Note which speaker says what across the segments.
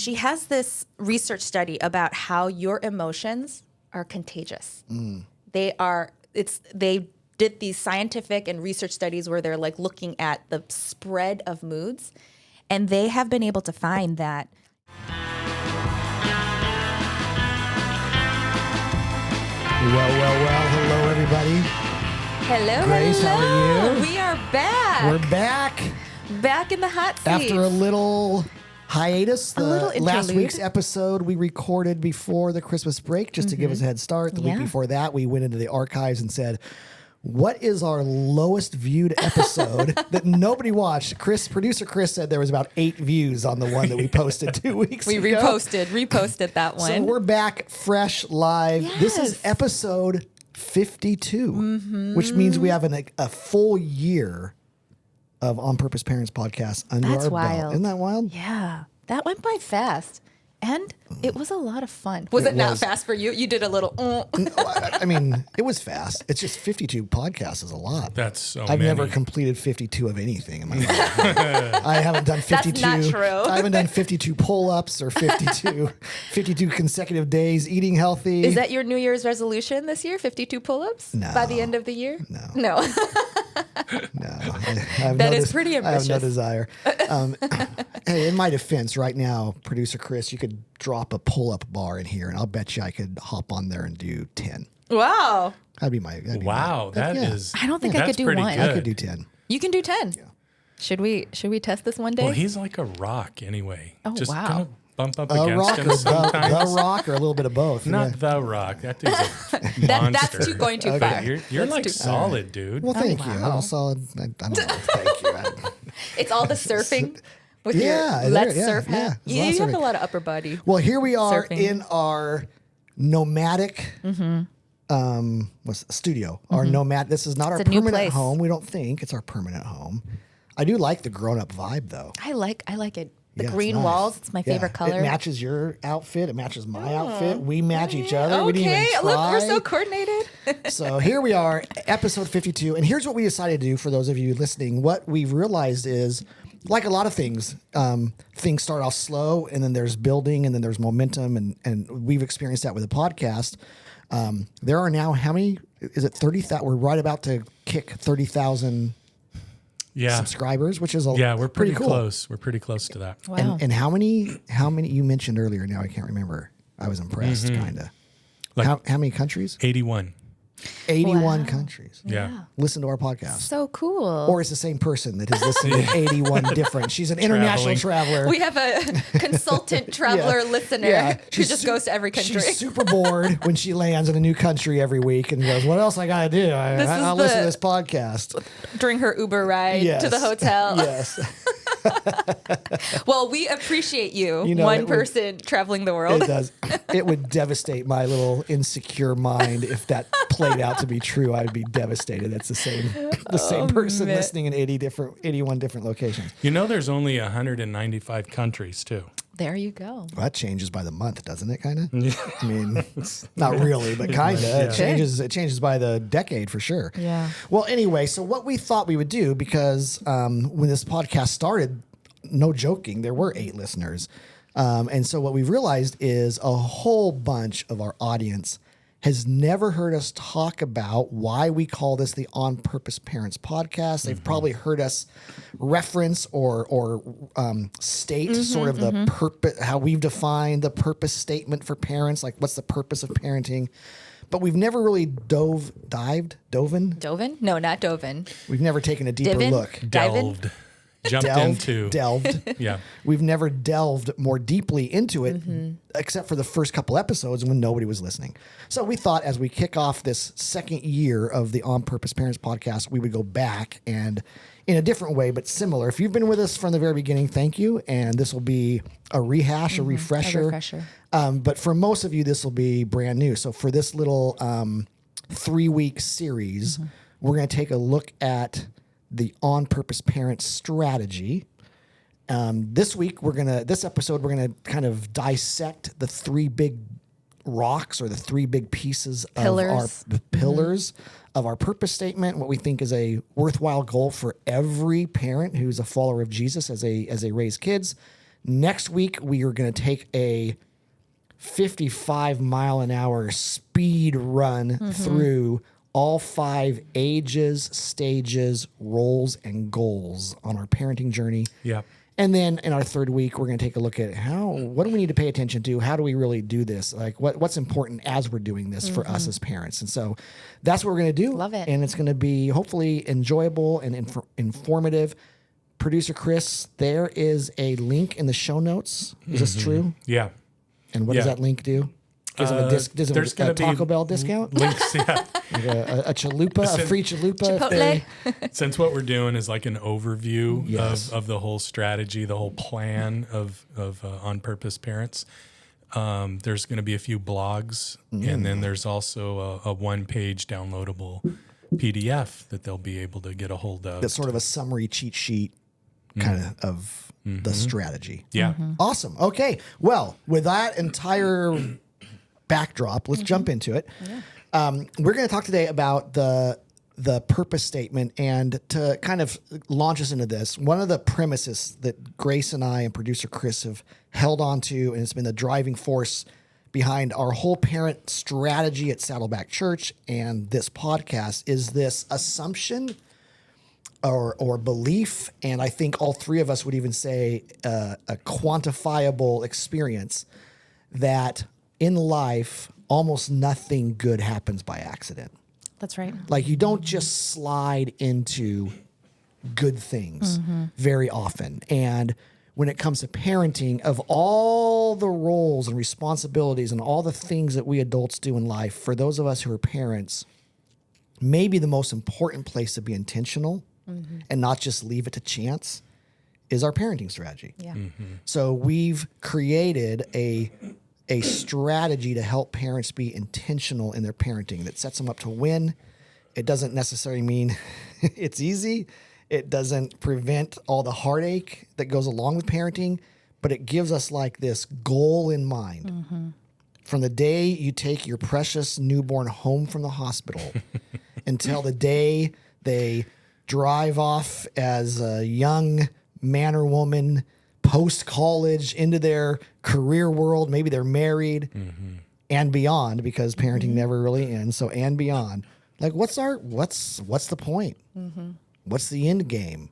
Speaker 1: she has this research study about how your emotions are contagious. They did these scientific and research studies where they're like looking at the spread of moods, and they have been able to find that.
Speaker 2: Well. Hello, everybody.
Speaker 1: Hello,
Speaker 2: Grace,
Speaker 1: hello.
Speaker 2: how are you?
Speaker 1: We are back.
Speaker 2: We're back.
Speaker 1: Back in the hot seat.
Speaker 2: After a little hiatus.
Speaker 1: A little
Speaker 2: last
Speaker 1: interlude.
Speaker 2: week's episode we recorded before the Christmas break just to give us a head start. The week before that, we went into the archives and said, what is our lowest viewed episode that nobody watched? Producer Chris said there was about 8 views on the one that we posted 2 weeks
Speaker 1: We
Speaker 2: ago.
Speaker 1: reposted that one.
Speaker 2: So we're back fresh live. This is
Speaker 1: Yes.
Speaker 2: episode 52, which means we have a full year of On Purpose Parents podcast under
Speaker 1: That's
Speaker 2: our
Speaker 1: wild.
Speaker 2: belt. Isn't that wild?
Speaker 1: Yeah, that went by fast. And it was a lot of fun. Was it
Speaker 2: It
Speaker 1: not
Speaker 2: was.
Speaker 1: fast for you? You did a little.
Speaker 2: I mean, it was fast. It's just 52 podcasts is a lot.
Speaker 3: That's so
Speaker 2: I've
Speaker 3: many.
Speaker 2: never completed 52 of anything in my life. I haven't done 52.
Speaker 1: not true.
Speaker 2: I haven't done 52 pull-ups or 52 consecutive days eating healthy.
Speaker 1: Is that your New Year's resolution this year? 52 pull-ups
Speaker 2: No.
Speaker 1: by the end of the year?
Speaker 2: No.
Speaker 1: No.
Speaker 2: No, I have
Speaker 1: That
Speaker 2: no
Speaker 1: is pretty
Speaker 2: I have no
Speaker 1: ambitious.
Speaker 2: desire. Hey, in my defense, right now, producer Chris, you could drop a pull-up bar in here, and I'll bet you I could hop on there and do 10.
Speaker 1: Wow.
Speaker 2: That'd be my.
Speaker 3: Wow, that is.
Speaker 1: I don't think I
Speaker 3: that's
Speaker 1: could do
Speaker 3: pretty
Speaker 1: one.
Speaker 3: Good.
Speaker 2: I could do 10.
Speaker 1: You can do 10. Should we test this one day?
Speaker 3: Well, he's like a rock anyway.
Speaker 1: Oh,
Speaker 3: Just
Speaker 1: wow.
Speaker 3: gonna bump up
Speaker 2: A
Speaker 3: against
Speaker 2: rock,
Speaker 3: him
Speaker 2: or
Speaker 3: sometimes.
Speaker 2: the rock, or a little bit of both.
Speaker 3: Not
Speaker 2: yeah.
Speaker 3: the rock. That dude's a monster.
Speaker 1: That's too going too far.
Speaker 3: You're
Speaker 1: That's
Speaker 3: like
Speaker 1: too-
Speaker 3: solid, dude.
Speaker 2: Well, thank you.
Speaker 1: wow.
Speaker 2: I'm solid. I don't know. Thank you.
Speaker 1: It's all the surfing with
Speaker 2: Yeah,
Speaker 1: your let's
Speaker 2: yeah,
Speaker 1: surf
Speaker 2: yeah.
Speaker 1: hat.
Speaker 2: There's a lot
Speaker 1: You
Speaker 2: of
Speaker 1: have a
Speaker 2: surfing.
Speaker 1: lot of upper body.
Speaker 2: Well, here we are
Speaker 1: Surfing.
Speaker 2: in our nomadic studio. Our nomad. This is not our
Speaker 1: It's a new
Speaker 2: permanent
Speaker 1: place.
Speaker 2: home. We don't think it's our permanent home. I do like the grown-up vibe, though.
Speaker 1: I like it. The
Speaker 2: Yeah, it's
Speaker 1: green
Speaker 2: nice.
Speaker 1: walls, it's my
Speaker 2: Yeah,
Speaker 1: favorite color.
Speaker 2: It matches your outfit. It matches my outfit. We match each other. We didn't
Speaker 1: Okay,
Speaker 2: even
Speaker 1: look,
Speaker 2: try.
Speaker 1: we're so coordinated.
Speaker 2: So here we are, episode 52. And here's what we decided to do for those of you listening. What we've realized is, like a lot of things, things start off slow and then there's building and then there's momentum. And we've experienced that with the podcast. There are now, how many? Is it 30,000? We're right about to kick 30,000
Speaker 3: Yeah.
Speaker 2: subscribers, which is
Speaker 3: Yeah, we're pretty
Speaker 2: cool.
Speaker 3: close. We're pretty close to that.
Speaker 1: Wow.
Speaker 2: And how many you mentioned earlier, now I can't remember. I was impressed, kind of.
Speaker 3: Like-
Speaker 2: how many countries?
Speaker 3: 81.
Speaker 2: 81
Speaker 1: Wow.
Speaker 2: countries.
Speaker 3: Yeah.
Speaker 2: Listen to our podcast.
Speaker 1: So cool.
Speaker 2: Or it's the same person that has listened to 81 different. She's an international traveler.
Speaker 1: We have a consultant traveler listener who
Speaker 2: She's
Speaker 1: just
Speaker 2: su-
Speaker 1: goes to every country.
Speaker 2: She's super bored when she lands in a new country every week and goes, what else I got to do? I'll listen to this podcast.
Speaker 1: During her Uber ride
Speaker 2: Yes.
Speaker 1: to the hotel.
Speaker 2: Yes.
Speaker 1: Well, we appreciate you,
Speaker 2: You know,
Speaker 1: one
Speaker 2: it would-
Speaker 1: person traveling the world.
Speaker 2: It does. It would devastate my little insecure mind if that played out to be true. I'd be devastated. It's the same person
Speaker 1: man.
Speaker 2: listening in 81 different locations.
Speaker 3: You know, there's only 195 countries too.
Speaker 1: There you go.
Speaker 2: Well, that changes by the month, doesn't it? Kind of. I mean, not really, but kind of. It changes. It changes by the decade for sure.
Speaker 1: Yeah.
Speaker 2: Well, anyway, so what we thought we would do, because when this podcast started, no joking, there were 8 listeners, and so what we've realized is a whole bunch of our audience has never heard us talk about why we call this the On Purpose Parents podcast. They've probably heard us reference or state sort of the purpose, how we've defined the purpose statement for parents, like what's the purpose of parenting. But we've never really dove in.
Speaker 1: Dovin? No, not Dovin.
Speaker 2: We've never taken a deeper
Speaker 1: Divin?
Speaker 2: look.
Speaker 3: Delved. Jumped into.
Speaker 2: Delved.
Speaker 3: Yeah.
Speaker 2: We've never delved more deeply into it, except for the first couple episodes when nobody was listening. So we thought as we kick off this second year of the On Purpose Parents podcast, we would go back and in a different way, but similar. If you've been with us from the very beginning, thank you. And this will be a rehash, a refresher.
Speaker 1: A refresher.
Speaker 2: But for most of you, this will be brand new. So for this little 3-week series, we're going to take a look at the On Purpose Parent strategy. This episode, we're gonna kind of dissect the 3 big rocks or the 3 big pieces
Speaker 1: Pillars.
Speaker 2: of our pillars of our purpose statement. What we think is a worthwhile goal for every parent who's a follower of Jesus as they raise kids. Next week, we are going to take a 55-mile-an-hour speed run through all 5 ages, stages, roles, and goals on our parenting journey.
Speaker 3: Yeah.
Speaker 2: And then in our 3rd week, we're going to take a look at what do we need to pay attention to? How do we really do this? Like what's important as we're doing this for us as parents? And so that's what we're going to do.
Speaker 1: Love it.
Speaker 2: And it's going to be hopefully enjoyable and informative. Producer Chris, there is a link in the show notes. Is this true?
Speaker 3: Yeah.
Speaker 2: And what does that link do? Gives them
Speaker 3: there's
Speaker 2: a
Speaker 3: gonna be
Speaker 2: Taco Bell discount?
Speaker 3: Links, yeah.
Speaker 2: Like a chalupa, a free chalupa. if
Speaker 1: Chipotle.
Speaker 2: they-
Speaker 3: Since what we're doing is like an overview
Speaker 2: Yes.
Speaker 3: of the whole strategy, the whole plan of On Purpose Parents, there's going to be a few blogs, and then there's also a 1-page downloadable PDF that they'll be able to get a hold of.
Speaker 2: That's sort of a summary cheat sheet kind of the strategy.
Speaker 3: Yeah.
Speaker 2: Awesome. Okay. Well, with that entire backdrop, let's jump into it. We're going to talk today about the purpose statement, and to kind of launch us into this, one of the premises that Grace and I and producer Chris have held on to, and it's been the driving force behind our whole parent strategy at Saddleback Church and this podcast, is this assumption or belief, and I think all 3 of us would even say a quantifiable experience, that in life, almost nothing good happens by accident.
Speaker 1: That's right.
Speaker 2: Like, you don't just slide into good things very often. And when it comes to parenting, of all the roles and responsibilities and all the things that we adults do in life, for those of us who are parents, maybe the most important place to be intentional and not just leave it to chance is our parenting strategy.
Speaker 1: Yeah.
Speaker 2: So we've created a strategy to help parents be intentional in their parenting that sets them up to win. It doesn't necessarily mean it's easy. It doesn't prevent all the heartache that goes along with parenting, but it gives us like this goal in mind. From the day you take your precious newborn home from the hospital until the day they drive off as a young man or woman post-college into their career world, maybe they're married and beyond, because parenting never really ends. So, and beyond, like what's the point? What's the end game?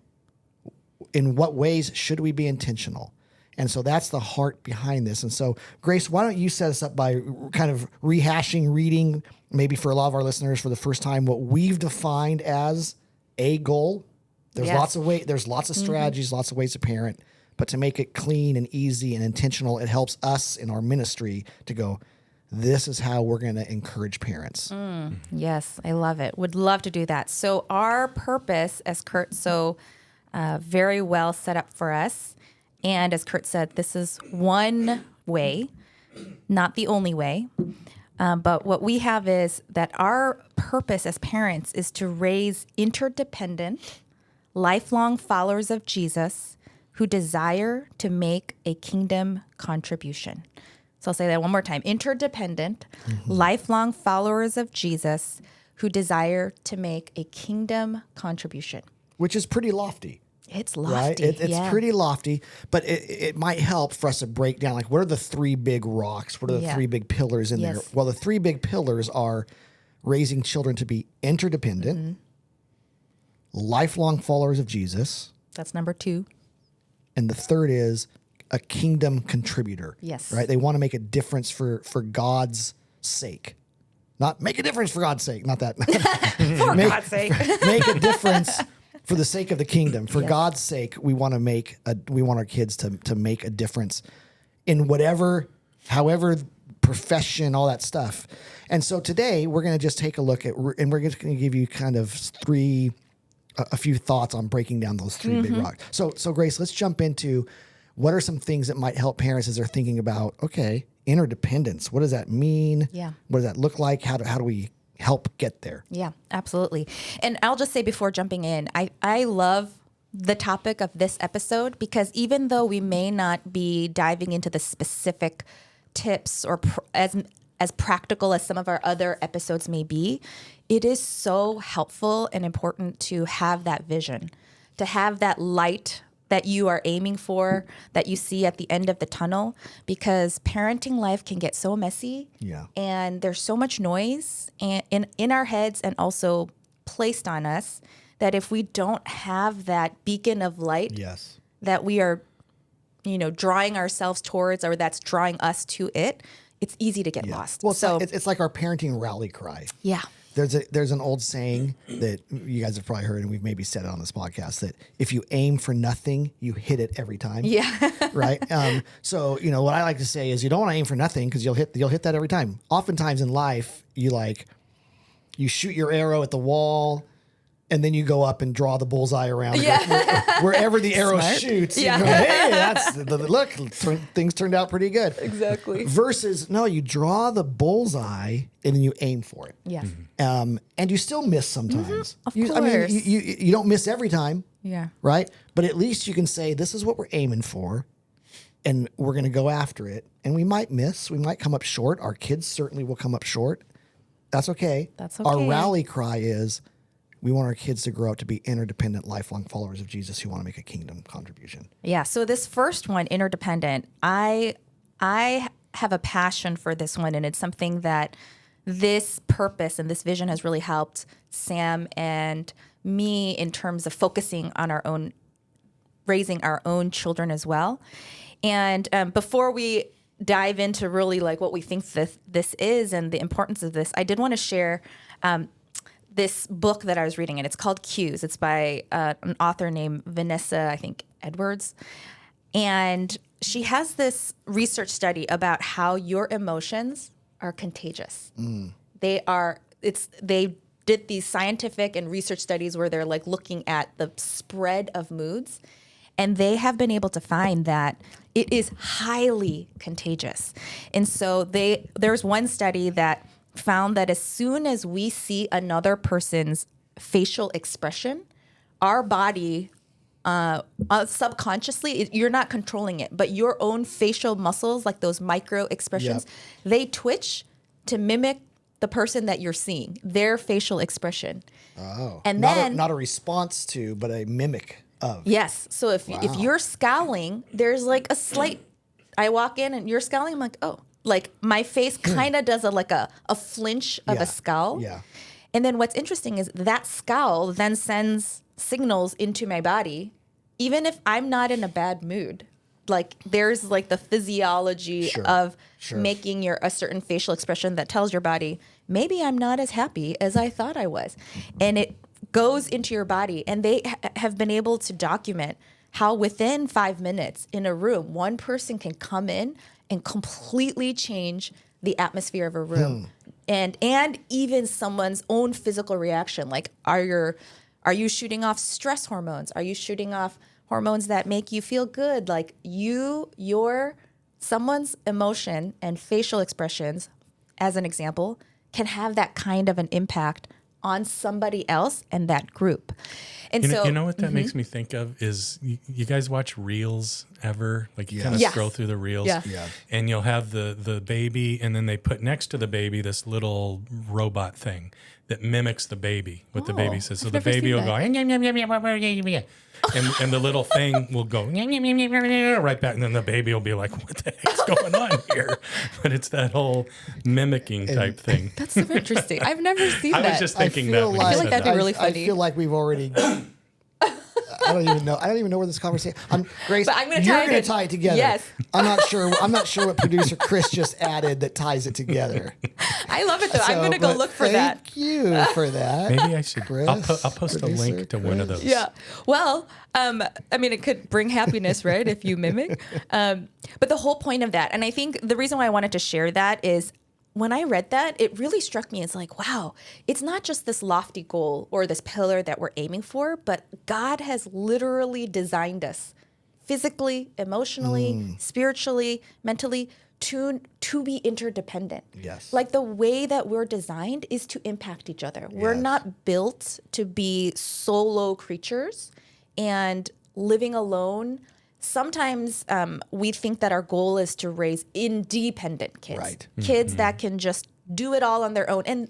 Speaker 2: In what ways should we be intentional? And so that's the heart behind this. And so, Grace, why don't you set us up by kind of rehashing, reading, maybe for a lot of our listeners for the first time, what we've defined as a goal. There's
Speaker 1: Yes.
Speaker 2: lots of there's lots of strategies, lots of ways to parent, but to make it clean and easy and intentional, it helps us in our ministry to go, this is how we're going to encourage parents.
Speaker 1: Yes, I love it. Would love to do that. So our purpose, as Kurt so very well set up for us, and as Kurt said, this is one way, not the only way. But what we have is that our purpose as parents is to raise interdependent, lifelong followers of Jesus who desire to make a kingdom contribution. So I'll say that one more time. Interdependent, lifelong followers of Jesus who desire to make a kingdom contribution.
Speaker 2: Which is pretty lofty.
Speaker 1: It's
Speaker 2: Right?
Speaker 1: lofty.
Speaker 2: It's pretty lofty, but it might help for us to break down, like, what are the 3 big rocks? What are the 3 big pillars in there?
Speaker 1: Yes.
Speaker 2: Well, the 3 big pillars are raising children to be interdependent, lifelong followers of Jesus,
Speaker 1: That's number 2.
Speaker 2: and the third is a kingdom contributor.
Speaker 1: Yes.
Speaker 2: Right? They want to make a difference for God's sake. Not make a difference for God's sake, not that.
Speaker 1: For God's sake.
Speaker 2: Make a difference for the sake of the kingdom. For God's sake, we want our kids to make a difference in however profession, all that stuff. And so today we're going to just take a look at, and we're just going to give you kind of a few thoughts on breaking down those 3 big rocks. So Grace, let's jump into what are some things that might help parents as they're thinking about, okay, interdependence. What does that mean?
Speaker 1: Yeah.
Speaker 2: What does that look like? How do we help get there?
Speaker 1: Yeah, absolutely. And I'll just say before jumping in, I love the topic of this episode because even though we may not be diving into the specific tips or as practical as some of our other episodes may be, it is so helpful and important to have that vision, to have that light that you are aiming for, that you see at the end of the tunnel, because parenting life can get so messy.
Speaker 2: Yeah.
Speaker 1: And there's so much noise in our heads and also placed on us that if we don't have that beacon of light
Speaker 2: Yes.
Speaker 1: that we are, drawing ourselves towards, or that's drawing us to it, it's easy to get lost.
Speaker 2: Well,
Speaker 1: So
Speaker 2: it's like our parenting rally cry.
Speaker 1: yeah.
Speaker 2: There's an old saying that you guys have probably heard, and we've maybe said it on this podcast, that if you aim for nothing, you hit it every time.
Speaker 1: Yeah.
Speaker 2: Right. So what I like to say is you don't want to aim for nothing because you'll hit that every time. Oftentimes in life, you shoot your arrow at the wall, and then you go up and draw the bullseye around wherever the arrow shoots.
Speaker 1: Yeah.
Speaker 2: You go, hey, that's look. Things turned out pretty good.
Speaker 1: Exactly.
Speaker 2: Versus, no, you draw the bullseye and then you aim for it.
Speaker 1: Yes.
Speaker 2: And you still miss sometimes.
Speaker 1: Of
Speaker 2: I mean,
Speaker 1: course.
Speaker 2: you don't miss every time.
Speaker 1: Yeah.
Speaker 2: Right. But at least you can say, this is what we're aiming for, and we're going to go after it. And we might miss. We might come up short. Our kids certainly will come up short. That's okay.
Speaker 1: That's
Speaker 2: Our
Speaker 1: okay.
Speaker 2: rally cry is, we want our kids to grow up to be interdependent, lifelong followers of Jesus who want to make a kingdom contribution.
Speaker 1: Yeah. So this first one, interdependent, I have a passion for this one, and it's something that this purpose and this vision has really helped Sam and me in terms of focusing on raising our own children as well. And before we dive into really like what we think this is and the importance of this, I did want to share this book that I was reading, and it's called Cues. It's by an author named Vanessa, I think, Edwards. And she has this research study about how your emotions are contagious. They did these scientific and research studies where they're like looking at the spread of moods, and they have been able to find that it is highly contagious. And so there's one study that found that as soon as we see another person's facial expression, our body subconsciously, you're not controlling it, but your own facial muscles, like those micro expressions, they twitch to mimic the person that you're seeing, their facial expression.
Speaker 2: Oh,
Speaker 1: and
Speaker 2: not
Speaker 1: then
Speaker 2: not a response to, but a mimic of.
Speaker 1: Yes. So if you're scowling, there's like a slight. I walk in and you're scowling. I'm like, oh. Like my face kind of does a flinch of a scowl.
Speaker 2: Yeah.
Speaker 1: And then what's interesting is that scowl then sends signals into my body, even if I'm not in a bad mood. Like there's like the physiology of making a certain facial expression that tells your body, maybe I'm not as happy as I thought I was. And it goes into your body. And they have been able to document how within 5 minutes in a room, one person can come in and completely change the atmosphere of a room, and even someone's own physical reaction. Like, are you shooting off stress hormones? Are you shooting off hormones that make you feel good? Like someone's emotion and facial expressions, as an example, can have that kind of an impact on somebody else and that group. And
Speaker 3: you know what that makes me think of is you guys watch reels ever? Like you kind of scroll through the reels, and you'll have the baby, and then they put next to the baby this little robot thing that mimics the baby, what the baby says. So the baby will go, and the little thing will go right back, and then the baby will be like, what the heck's going on here? But it's that whole mimicking type thing.
Speaker 1: That's so interesting. I've never seen that.
Speaker 3: I was just thinking that.
Speaker 1: I feel like that'd be really funny.
Speaker 2: I feel like we've already. I don't even know where this conversation. Grace,
Speaker 1: but I'm gonna
Speaker 2: you're going to tie it together.
Speaker 1: Yes.
Speaker 2: I'm not sure what producer Chris just added that ties it together.
Speaker 1: I love it though. I'm going to go look for that.
Speaker 2: Thank you for that.
Speaker 3: Maybe I should.
Speaker 2: Chris,
Speaker 3: I'll post a link to one of those.
Speaker 1: Yeah. Well, I mean, it could bring happiness, right? If you mimic. But the whole point of that, and I think the reason why I wanted to share that is, when I read that, it really struck me as like, wow, it's not just this lofty goal or this pillar that we're aiming for, but God has literally designed us physically, emotionally, spiritually, mentally to be interdependent.
Speaker 2: Yes.
Speaker 1: Like the way that we're designed is to impact each other. We're not built to be solo creatures and living alone. Sometimes we think that our goal is to raise independent kids,
Speaker 2: right?
Speaker 1: Kids that can just do it all on their own. And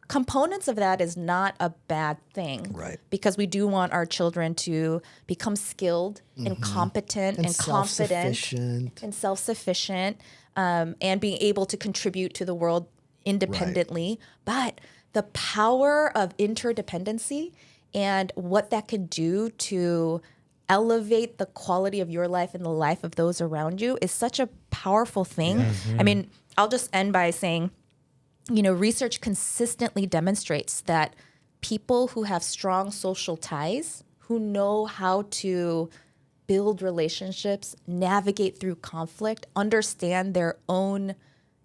Speaker 1: components of that is not a bad thing.
Speaker 2: Right.
Speaker 1: Because we do want our children to become skilled and competent and confident
Speaker 2: self-sufficient.
Speaker 1: and self-sufficient, and being able to contribute to the world independently. But the power of interdependency and what that can do to elevate the quality of your life and the life of those around you is such a powerful thing. I mean, I'll just end by saying, research consistently demonstrates that people who have strong social ties, who know how to build relationships, navigate through conflict, understand their own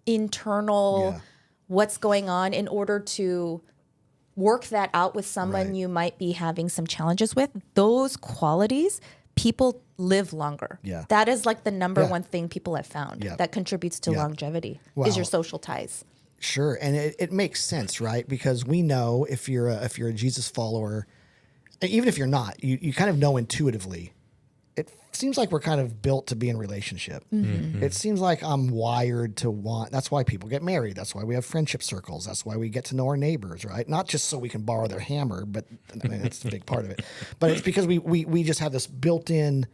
Speaker 1: internal what's going on in order to work that out with someone you might be having some challenges with, those qualities, people live longer.
Speaker 2: Yeah.
Speaker 1: That is like the number one thing people have found that contributes to
Speaker 2: Yeah.
Speaker 1: longevity
Speaker 2: Wow.
Speaker 1: is your social ties.
Speaker 2: Sure, and it makes sense, right? Because we know if you're a Jesus follower, and even if you're not, you kind of know intuitively. It seems like we're kind of built to be in relationship. It seems like I'm wired to want. That's why people get married. That's why we have friendship circles. That's why we get to know our neighbors, right? Not just so we can borrow their hammer, but I mean, that's a big part of it. But it's because we just have this built-in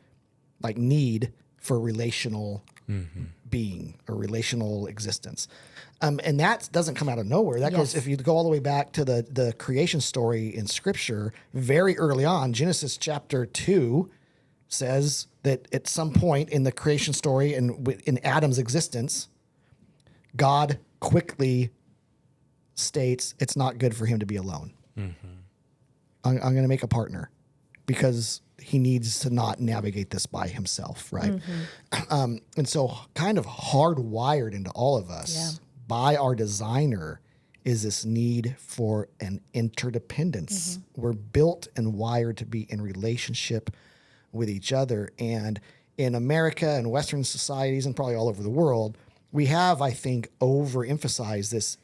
Speaker 2: like need for relational being or relational existence. And that doesn't come out of nowhere. That goes, if you go all the way back to the creation story in Scripture, very early on, Genesis chapter 2 says that at some point in the creation story and in Adam's existence, God quickly states it's not good for him to be alone. I'm going to make a partner because he needs to not navigate this by himself, right? And so kind of hardwired into all of us by our designer is this need for an interdependence. We're built and wired to be in relationship with each other. And in America and Western societies and probably all over the world, we have, I think, overemphasized this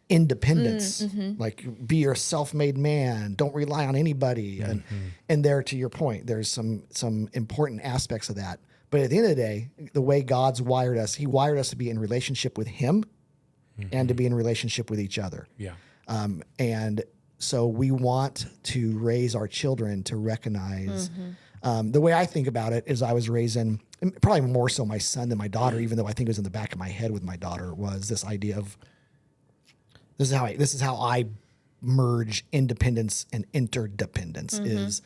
Speaker 2: independence. Like, be your self-made man, don't rely on anybody. And there, to your point, there's some important aspects of that. But at the end of the day, the way God's wired us, he wired us to be in relationship with him and to be in relationship with each other. And so we want to raise our children to recognize. The way I think about it is I was raising, probably more so my son than my daughter, even though I think it was in the back of my head with my daughter, was this idea of this is how I merge independence and interdependence. Is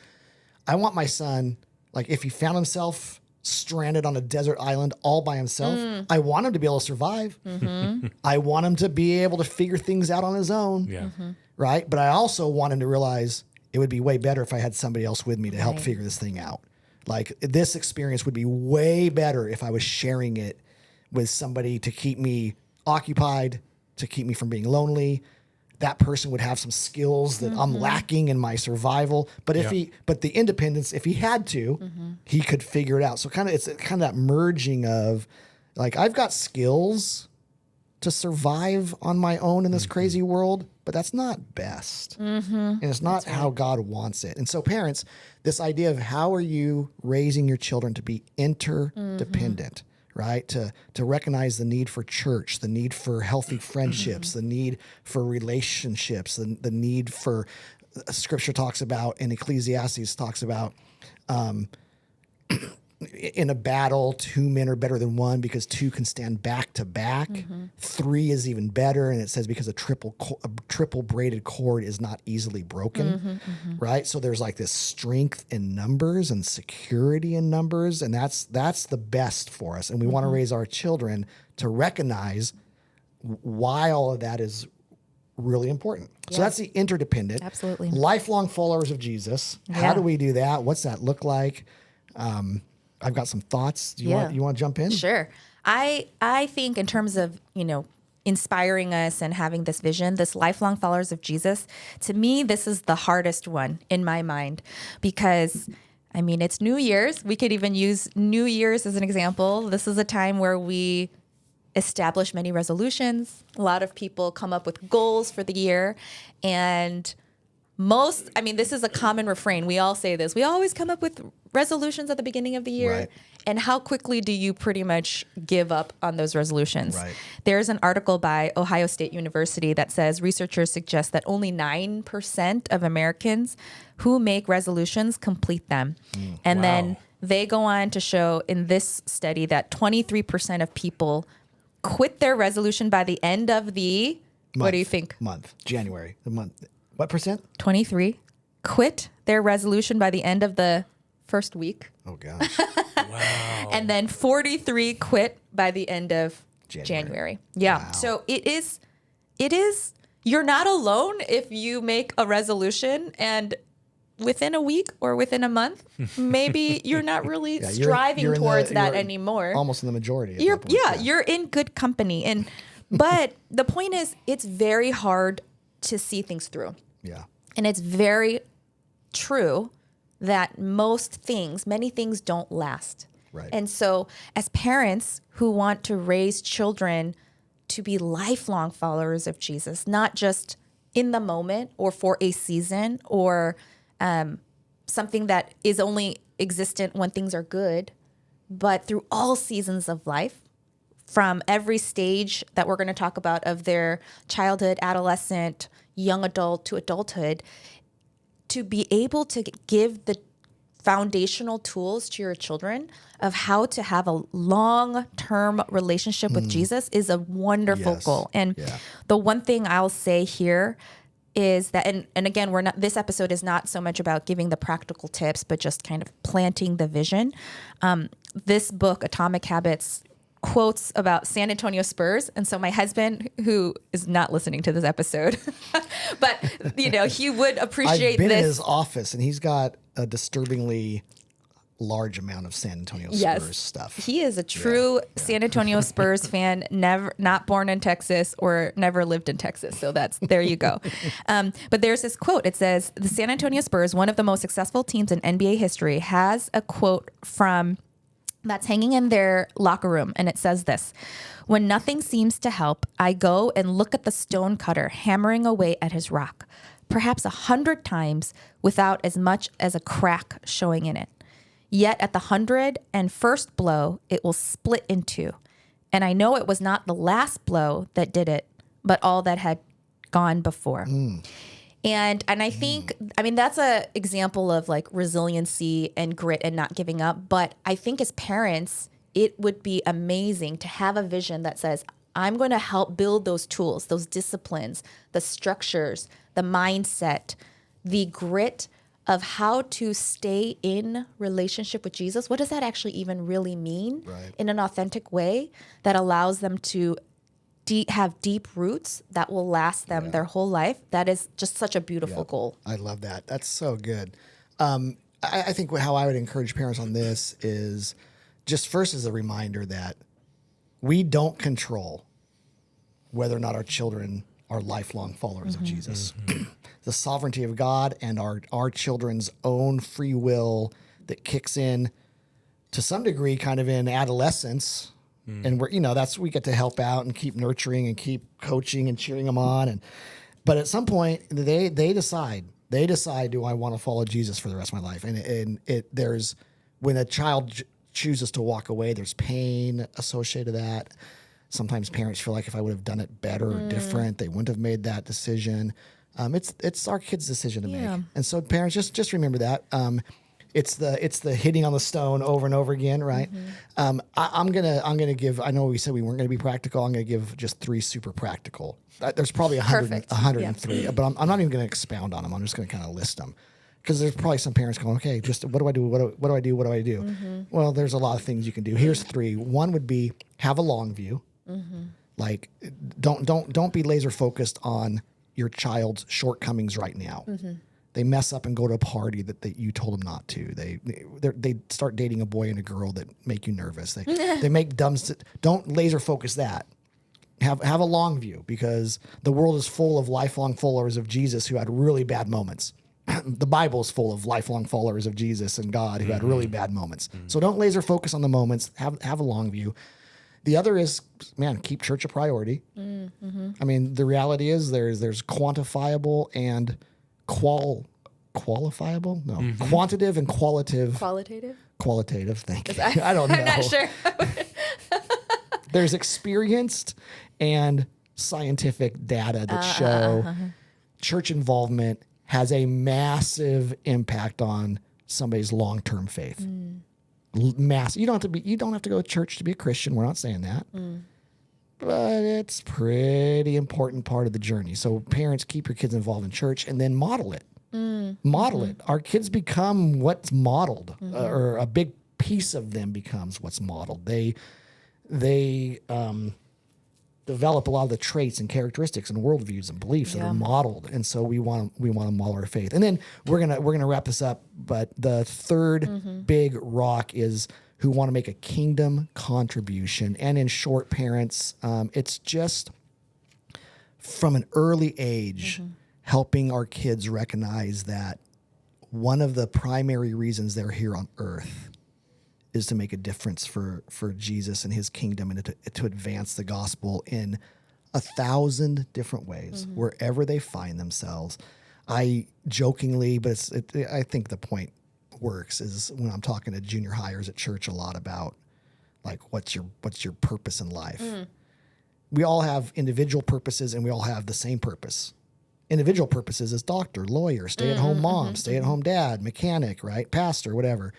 Speaker 2: I want my son, like if he found himself stranded on a desert island all by himself, I want him to be able to survive. I want him to be able to figure things out on his own. Right? But I also want him to realize it would be way better if I had somebody else with me to help figure this thing out. Like this experience would be way better if I was sharing it with somebody to keep me occupied, to keep me from being lonely. That person would have some skills that I'm lacking in my survival. But but the independence, if he had to, he could figure it out. So it's kind of that merging of like, I've got skills to survive on my own in this crazy world, but that's not best. And it's not how God wants it. And so parents, this idea of how are you raising your children to be interdependent, right? To recognize the need for church, the need for healthy friendships, the need for relationships, the need for, Scripture talks about, and Ecclesiastes talks about, in a battle, 2 men are better than one because 2 can stand back to back. 3 is even better. And it says because a triple braided cord is not easily broken, right? So there's like this strength in numbers and security in numbers. And that's the best for us. And we want to raise our children to recognize why all of that is really important. So that's the interdependent.
Speaker 1: Absolutely.
Speaker 2: Lifelong followers of Jesus. How do we do that? What's that look like? I've got some thoughts. Do you want to jump in?
Speaker 1: Sure. I think in terms of, inspiring us and having this vision, this lifelong followers of Jesus, to me, this is the hardest one in my mind because, it's New Year's. We could even use New Year's as an example. This is a time where we establish many resolutions. A lot of people come up with goals for the year, and this is a common refrain. We all say this. We always come up with resolutions at the beginning of the year.
Speaker 2: Right.
Speaker 1: And how quickly do you pretty much give up on those resolutions?
Speaker 2: Right.
Speaker 1: There's an article by Ohio State University that says researchers suggest that only 9% of Americans who make resolutions complete them. And then they go on to show in this study that 23% of people quit their resolution by the end of the, what do you think?
Speaker 2: January, the month. What percent?
Speaker 1: 23 quit their resolution by the end of the first week.
Speaker 2: Oh gosh.
Speaker 3: Wow.
Speaker 1: And then 43 quit by the end of January. Yeah.
Speaker 2: Wow.
Speaker 1: So it is, you're not alone if you make a resolution and within a week or within a month, maybe you're not really striving towards that anymore.
Speaker 2: Almost in the majority. At
Speaker 1: You're,
Speaker 2: that point,
Speaker 1: you're in good company. But the point is, it's very hard to see things through.
Speaker 2: Yeah.
Speaker 1: And it's very true that many things don't last.
Speaker 2: Right.
Speaker 1: And so as parents who want to raise children to be lifelong followers of Jesus, not just in the moment or for a season or something that is only existent when things are good, but through all seasons of life, from every stage that we're going to talk about of their childhood, adolescent, young adult to adulthood, to be able to give the foundational tools to your children of how to have a long-term relationship with Jesus is a wonderful goal. And the one thing I'll say here is that, and again, this episode is not so much about giving the practical tips, but just kind of planting the vision. This book, Atomic Habits, quotes about San Antonio Spurs. And so my husband, who is not listening to this episode, but he would appreciate
Speaker 2: I've been
Speaker 1: this.
Speaker 2: in his office and he's got a disturbingly large amount of San Antonio Spurs stuff.
Speaker 1: He is a true San Antonio Spurs fan, not born in Texas or never lived in Texas. So there you go. But there's this quote. It says, the San Antonio Spurs, one of the most successful teams in NBA history, has a quote that's hanging in their locker room. And it says this: when nothing seems to help, I go and look at the stone cutter hammering away at his rock, perhaps 100 times without as much as a crack showing in it. Yet at the 101st blow, it will split in two. And I know it was not the last blow that did it, but all that had gone before. And I think, that's a example of like resiliency and grit and not giving up. But I think as parents, it would be amazing to have a vision that says, I'm going to help build those tools, those disciplines, the structures, the mindset, the grit of how to stay in relationship with Jesus. What does that actually even really mean in an authentic way that allows them to have deep roots that will last them their whole life? That is just such a beautiful goal.
Speaker 2: I love that. That's so good. I think how I would encourage parents on this is just first as a reminder that we don't control whether or not our children are lifelong followers of Jesus. The sovereignty of God and our children's own free will that kicks in to some degree kind of in adolescence. And we get to help out and keep nurturing and keep coaching and cheering them on. But at some point they decide, do I want to follow Jesus for the rest of my life? And there's, when a child chooses to walk away, there's pain associated with that. Sometimes parents feel like if I would have done it better or different, they wouldn't have made that decision. It's our kid's decision to make. And so parents, just remember that. It's the hitting on the stone over and over again, right? I'm gonna give. I know we said we weren't gonna be practical. I'm gonna give just 3 super practical. There's probably 103, but I'm not even gonna expound on them. I'm just gonna kind of list them because there's probably some parents going, okay, just what do I do? What do I do? What do I do? Well, there's a lot of things you can do. Here's 3. One would be have a long view. Like don't be laser focused on your child's shortcomings right now. They mess up and go to a party that you told them not to. They start dating a boy and a girl that make you nervous. They make dumb. Don't laser focus that. Have a long view, because the world is full of lifelong followers of Jesus who had really bad moments. The Bible is full of lifelong followers of Jesus and God who had really bad moments. So don't laser focus on the moments. Have a long view. The other is, keep church a priority. The reality is there's quantifiable and qualifiable? No, quantitative and qualitative. Thank you. I don't know.
Speaker 1: I'm not sure.
Speaker 2: There's experienced and scientific data that show church involvement has a massive impact on somebody's long-term faith. You don't have to go to church to be a Christian. We're not saying that. But it's pretty important part of the journey. So parents, keep your kids involved in church and then model it. Model it. Our kids become what's modeled, or a big piece of them becomes what's modeled. They develop a lot of the traits and characteristics and worldviews and beliefs that are modeled, and so we want to model our faith. And then we're gonna wrap this up. But the third big rock is who want to make a kingdom contribution. And in short, parents, it's just from an early age helping our kids recognize that one of the primary reasons they're here on earth is to make a difference for Jesus and his kingdom, and to advance the gospel in 1,000 different ways, wherever they find themselves. I jokingly, but I think the point works, is when I'm talking to junior hires at church a lot about, like, what's your purpose in life? We all have individual purposes, and we all have the same purpose. Individual purposes is doctor, lawyer, stay-at-home mom, stay-at-home dad, mechanic, right? Pastor, whatever.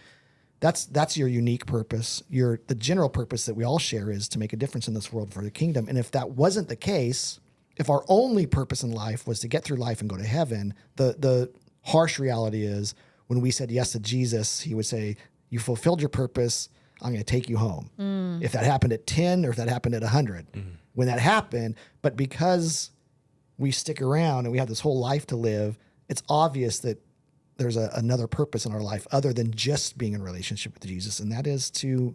Speaker 2: That's your unique purpose. The general purpose that we all share is to make a difference in this world for the kingdom. And if that wasn't the case, if our only purpose in life was to get through life and go to heaven, the harsh reality is when we said yes to Jesus, he would say, you fulfilled your purpose, I'm going to take you home. If that happened at 10 or if that happened at 100. When that happened, but because we stick around and we have this whole life to live, it's obvious that there's another purpose in our life other than just being in a relationship with Jesus, and that is to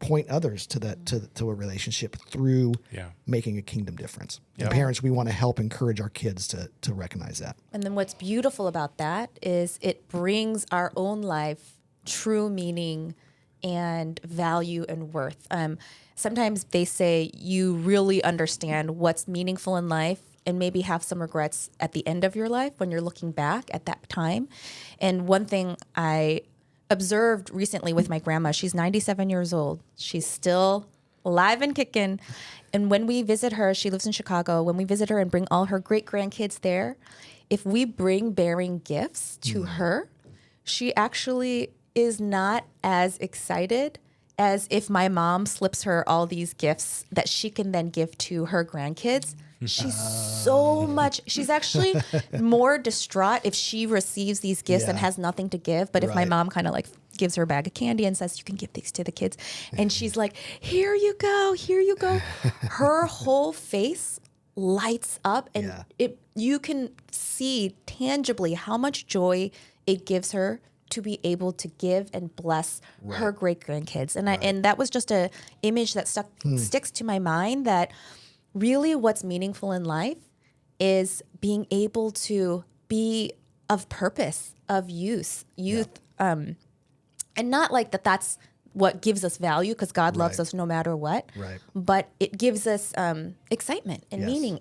Speaker 2: point others to a relationship through making a kingdom difference. And parents, we want to help encourage our kids to recognize that.
Speaker 1: And then what's beautiful about that is it brings our own life true meaning and value and worth. Sometimes they say you really understand what's meaningful in life and maybe have some regrets at the end of your life when you're looking back at that time. And one thing I observed recently with my grandma, she's 97 years old. She's still alive and kicking. And when we visit her, she lives in Chicago, when we visit her and bring all her great grandkids there, if we bring bearing gifts to her, she actually is not as excited as if my mom slips her all these gifts that she can then give to her grandkids. She's actually more distraught if she receives these gifts and has nothing to give. But if my mom kind of like gives her a bag of candy and says, you can give these to the kids. And she's like, here you go. Her whole face lights up, and you can see tangibly how much joy it gives her to be able to give and bless her great grandkids. And and that was just a image that sticks to my mind, that really what's meaningful in life is being able to be of purpose, of youth, and not like that's what gives us value, because God loves us no matter what. Right. But it gives us excitement and meaning.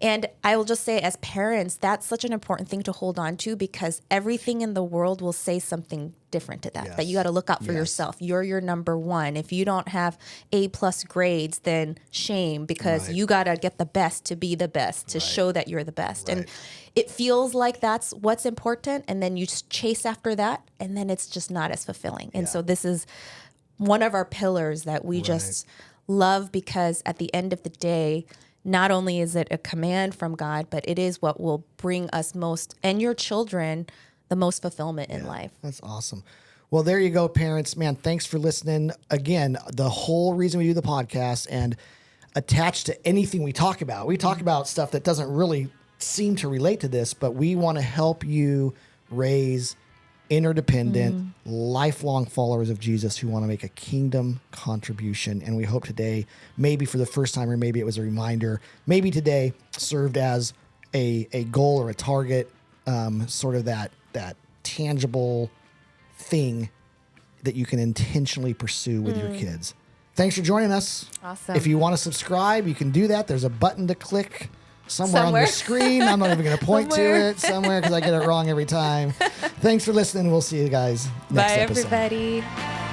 Speaker 1: And I will just say, as parents, that's such an important thing to hold on to, because everything in the world will say something different to that. That you got to look out for yourself. You're your number one. If you don't have A+ grades, then shame, because you got to get the best to be the best, to show that you're the best. And it feels like that's what's important, and then you just chase after that, and then it's just not as fulfilling. And so this is one of our pillars that we just love, because at the end of the day, not only is it a command from God, but it is what will bring us most, and your children, the most fulfillment in life. That's
Speaker 2: awesome. Well, there you go, parents. Man, thanks for listening. Again, the whole reason we do the podcast, and attached to anything we talk about stuff that doesn't really seem to relate to this, but we want to help you raise interdependent, lifelong followers of Jesus who want to make a kingdom contribution. And we hope today, maybe for the first time, or maybe it was a reminder, maybe today served as a goal or a target, sort of that tangible thing that you can intentionally pursue with your kids. Thanks for joining us.
Speaker 1: Awesome.
Speaker 2: If you want to subscribe, you can do that. There's a button to click somewhere on the screen. I'm not even going to point to it somewhere because I get it wrong every time. Thanks for listening. We'll see you guys next
Speaker 1: Bye,
Speaker 2: episode.
Speaker 1: everybody.